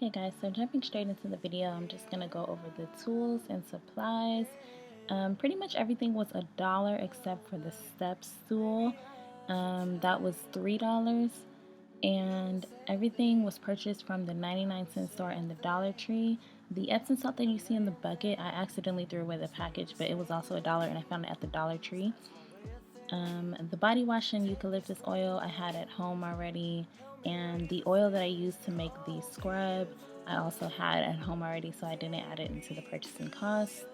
Okay guys, so jumping straight into the video, I'm just going to go over the tools and supplies. Pretty much everything was $1 except for the step stool. That was $3, and everything was purchased from the 99-cent store and the Dollar Tree. The Epsom salt that you see in the bucket, I accidentally threw away the package, but it was also $1 and I found it at the Dollar Tree. The body wash and eucalyptus oil I had at home already, and the oil that I used to make the scrub I also had at home already, so I didn't add it into the purchasing cost.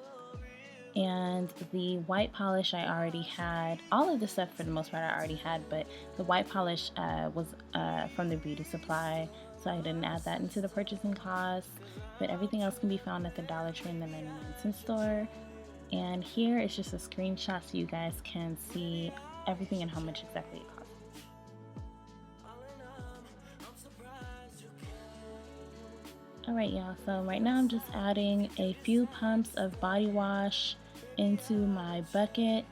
And the white polish I already had. All of the stuff for the most part I already had, but the white polish was from the beauty supply, so I didn't add that into the purchasing cost. But everything else can be found at the Dollar Tree and the 99-cent store. And here is just a screenshot so you guys can see everything and how much exactly it costs. Alright y'all, so right now I'm just adding a few pumps of body wash into my bucket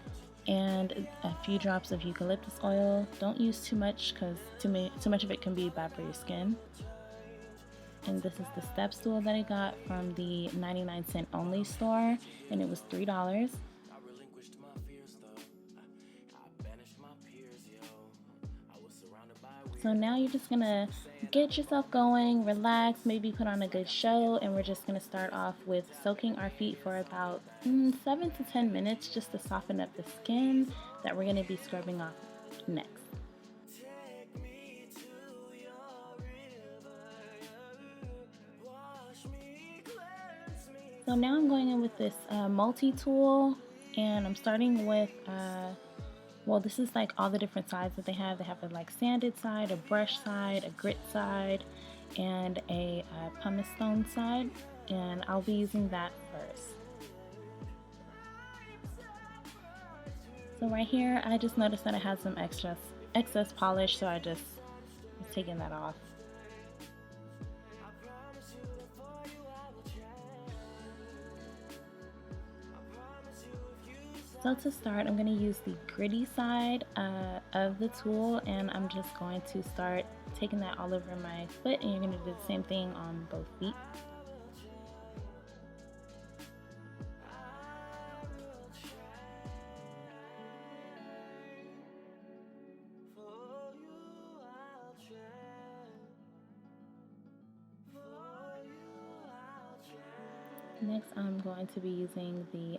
and a few drops of eucalyptus oil. Don't use too much because too much of it can be bad for your skin. And this is the step stool that I got from the 99-cent only store, and it was $3. So now you're just gonna get yourself going, relax, maybe put on a good show, and we're just gonna start off with soaking our feet for about 7 to 10 minutes just to soften up the skin that we're gonna be scrubbing off next. So now I'm going in with this multi-tool, and I'm starting with, well, this is like all the different sides that they have. They have a like sanded side, a brush side, a grit side, and a pumice stone side, and I'll be using that first. So right here, I just noticed that I had some excess polish, so I just was taking that off. So to start, I'm going to use the gritty side of the tool, and I'm just going to start taking that all over my foot, and you're going to do the same thing on both feet. Next, I'm going to be using the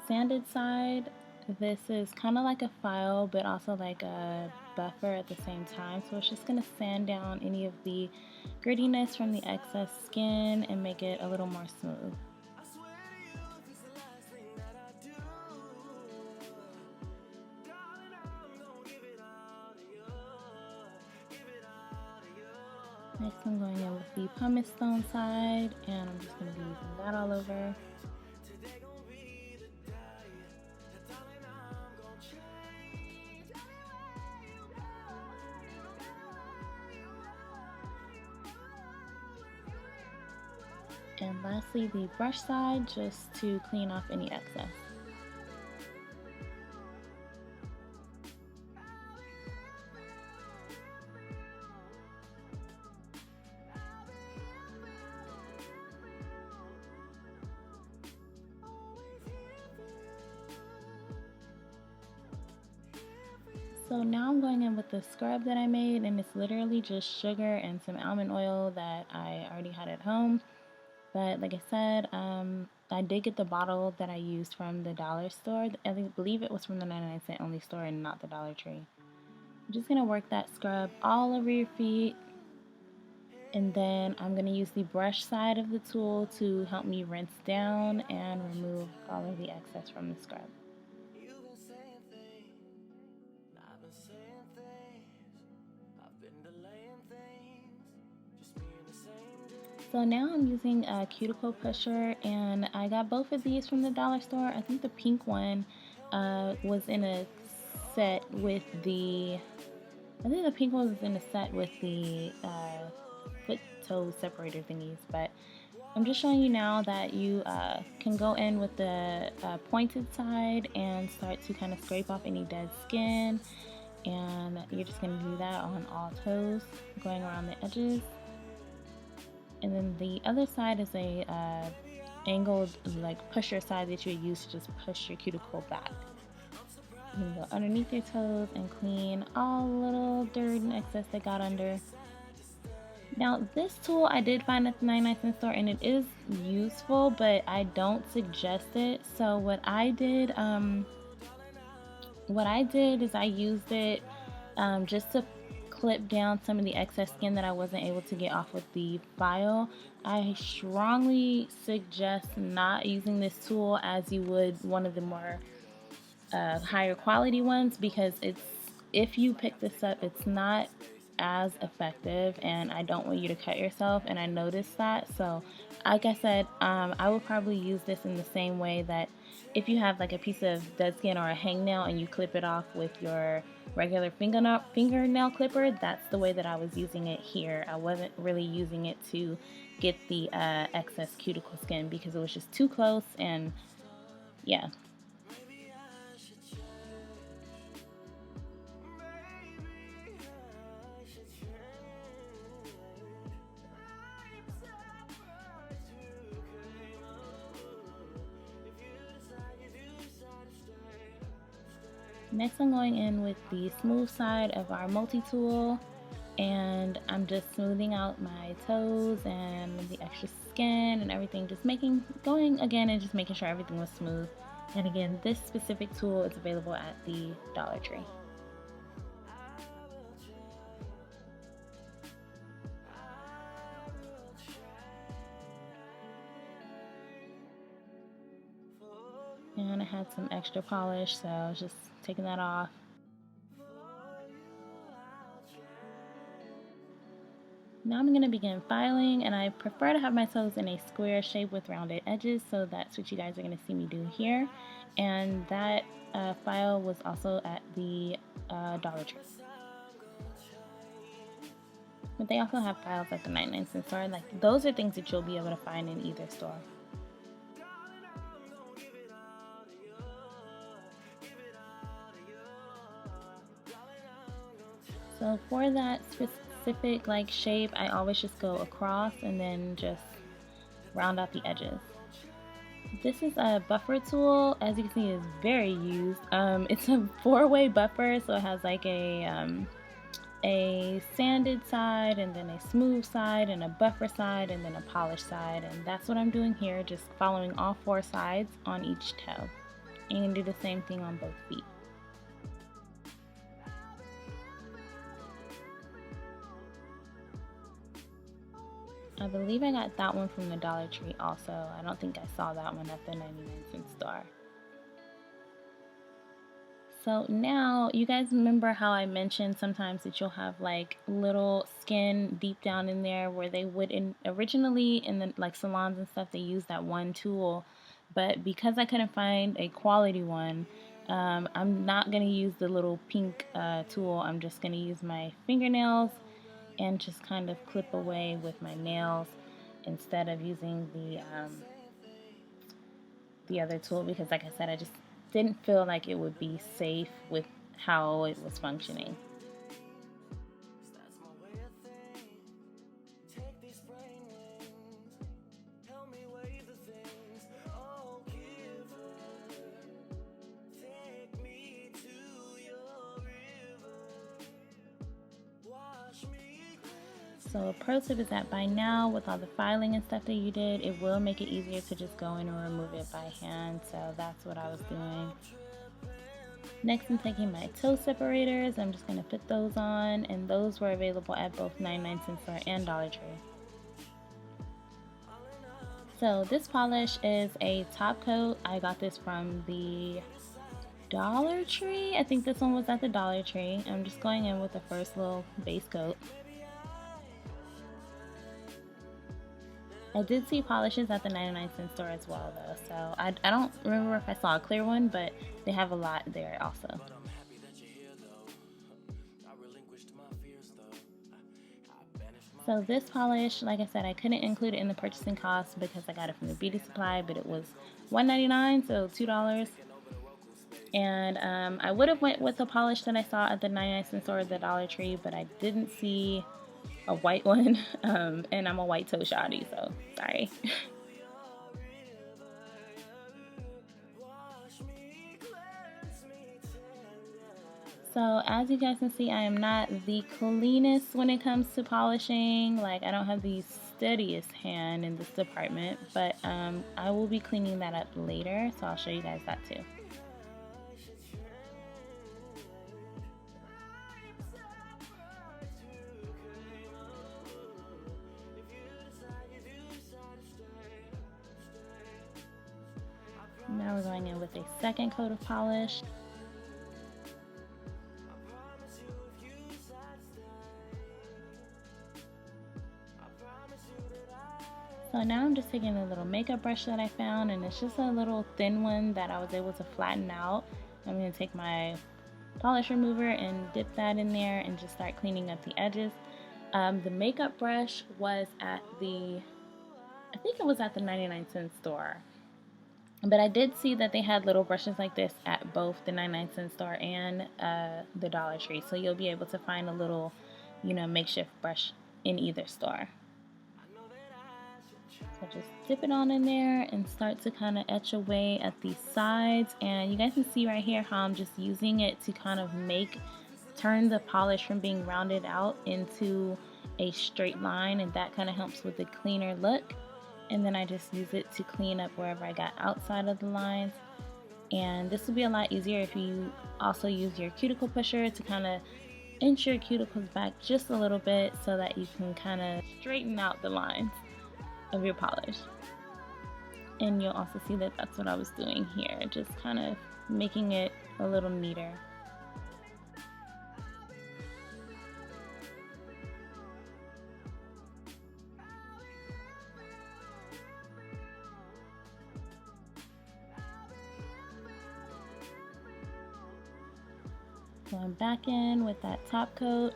sanded side. This is kind of like a file, but also like a buffer at the same time. So it's just going to sand down any of the grittiness from the excess skin and make it a little more smooth. Next, I'm going in with the pumice stone side, and I'm just going to be using that all over. And lastly, the brush side, just to clean off any excess. So now I'm going in with the scrub that I made, and it's literally just sugar and some almond oil that I already had at home. But like I said, I did get the bottle that I used from the dollar store. I believe it was from the 99-cent only store and not the Dollar Tree. I'm just going to work that scrub all over your feet. And then I'm going to use the brush side of the tool to help me rinse down and remove all of the excess from the scrub. So now I'm using a cuticle pusher, and I got both of these from the dollar store. I think the pink one was in a set with the, foot toe separator thingies, but I'm just showing you now that you can go in with the pointed side and start to kind of scrape off any dead skin, and you're just going to do that on all toes, going around the edges. And then the other side is a angled like pusher side that you would use to just push your cuticle back. You can go underneath your toes and clean all little dirt and excess that got under. Now this tool I did find at the 99-cent store and it is useful, but I don't suggest it. So what I did is I used it just to clip down some of the excess skin that I wasn't able to get off with the file. I strongly suggest not using this tool as you would one of the more higher quality ones, because if you pick this up, it's not as effective and I don't want you to cut yourself, and I noticed that. So like I said, I will probably use this in the same way that if you have like a piece of dead skin or a hangnail and you clip it off with your regular fingernail clipper, that's the way that I was using it here. I wasn't really using it to get the excess cuticle skin because it was just too close, and yeah. Next I'm going in with the smooth side of our multi-tool, and I'm just smoothing out my toes and the extra skin and everything, just going again and just making sure everything was smooth. And again, this specific tool is available at the Dollar Tree. And I had some extra polish, so I was just taking that off. Now I'm going to begin filing, and I prefer to have my toes in a square shape with rounded edges, so that's what you guys are going to see me do here. And that file was also at the Dollar Tree. But they also have files at the 99-cent store. Like, those are things that you'll be able to find in either store. So for that specific like shape, I always just go across and then just round out the edges. This is a buffer tool. As you can see, it's very used. It's a 4-way buffer, so it has like a sanded side, and then a smooth side, and a buffer side, and then a polished side. And that's what I'm doing here, just following all 4 sides on each toe. And you can do the same thing on both feet. I believe I got that one from the Dollar Tree also. I don't think I saw that one at the 99-cent store. So now, you guys remember how I mentioned sometimes that you'll have like little skin deep down in there where they would originally in the like salons and stuff, they use that one tool, but because I couldn't find a quality one, I'm not going to use the little pink tool. I'm just going to use my fingernails and just kind of clip away with my nails instead of using the other tool, because like I said, I just didn't feel like it would be safe with how it was functioning. So a pro tip is that by now, with all the filing and stuff that you did, it will make it easier to just go in and remove it by hand. So that's what I was doing. Next, I'm taking my toe separators. I'm just going to put those on, and those were available at both 99-cent store and Dollar Tree. So this polish is a top coat. I got this from the Dollar Tree. I think this one was at the Dollar Tree. I'm just going in with the first little base coat. I did see polishes at the 99-cent store as well though, so I don't remember if I saw a clear one, but they have a lot there also. So this polish, like I said, I couldn't include it in the purchasing cost because I got it from the beauty supply, but it was $1.99, so $2. And I would have went with the polish that I saw at the 99-cent store or the Dollar Tree, but I didn't see a white one, and I'm a white toe shoddy, so sorry. So as you guys can see, I am not the cleanest when it comes to polishing. Like, I don't have the steadiest hand in this department, but I will be cleaning that up later, so I'll show you guys that too. Now we're going in with a second coat of polish. So now I'm just taking a little makeup brush that I found, and it's just a little thin one that I was able to flatten out. I'm going to take my polish remover and dip that in there and just start cleaning up the edges. The makeup brush was at I think it was at the 99-cent store. But I did see that they had little brushes like this at both the 99-cent store and the Dollar Tree. So you'll be able to find a little, makeshift brush in either store. So just dip it on in there and start to kind of etch away at the sides. And you guys can see right here how I'm just using it to kind of turn the polish from being rounded out into a straight line, and that kind of helps with the cleaner look. And then I just use it to clean up wherever I got outside of the lines. And this will be a lot easier if you also use your cuticle pusher to kind of inch your cuticles back just a little bit so that you can kind of straighten out the lines of your polish. And you'll also see that that's what I was doing here, just kind of making it a little neater. Going back in with that top coat.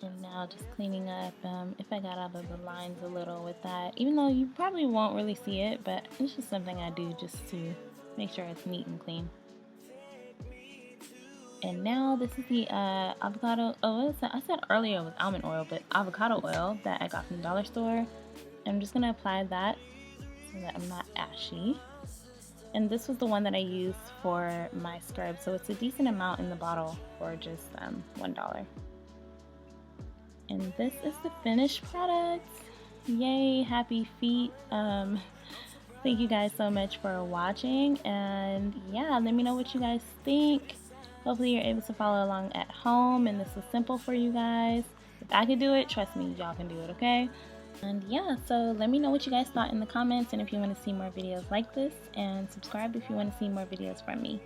And now just cleaning up if I got out of the lines a little with that, even though you probably won't really see it, but it's just something I do just to make sure it's neat and clean. And now this is the avocado, I said earlier it was almond oil, but avocado oil that I got from the dollar store. I'm just going to apply that so that I'm not ashy. And this was the one that I used for my scrub, so it's a decent amount in the bottle for just $1. And this is the finished product. Yay, happy feet. Thank you guys so much for watching, and yeah, let me know what you guys think. Hopefully you're able to follow along at home and this was simple for you guys. If I could do it, trust me, y'all can do it, okay? And yeah, so let me know what you guys thought in the comments, and if you want to see more videos like this, and subscribe if you want to see more videos from me.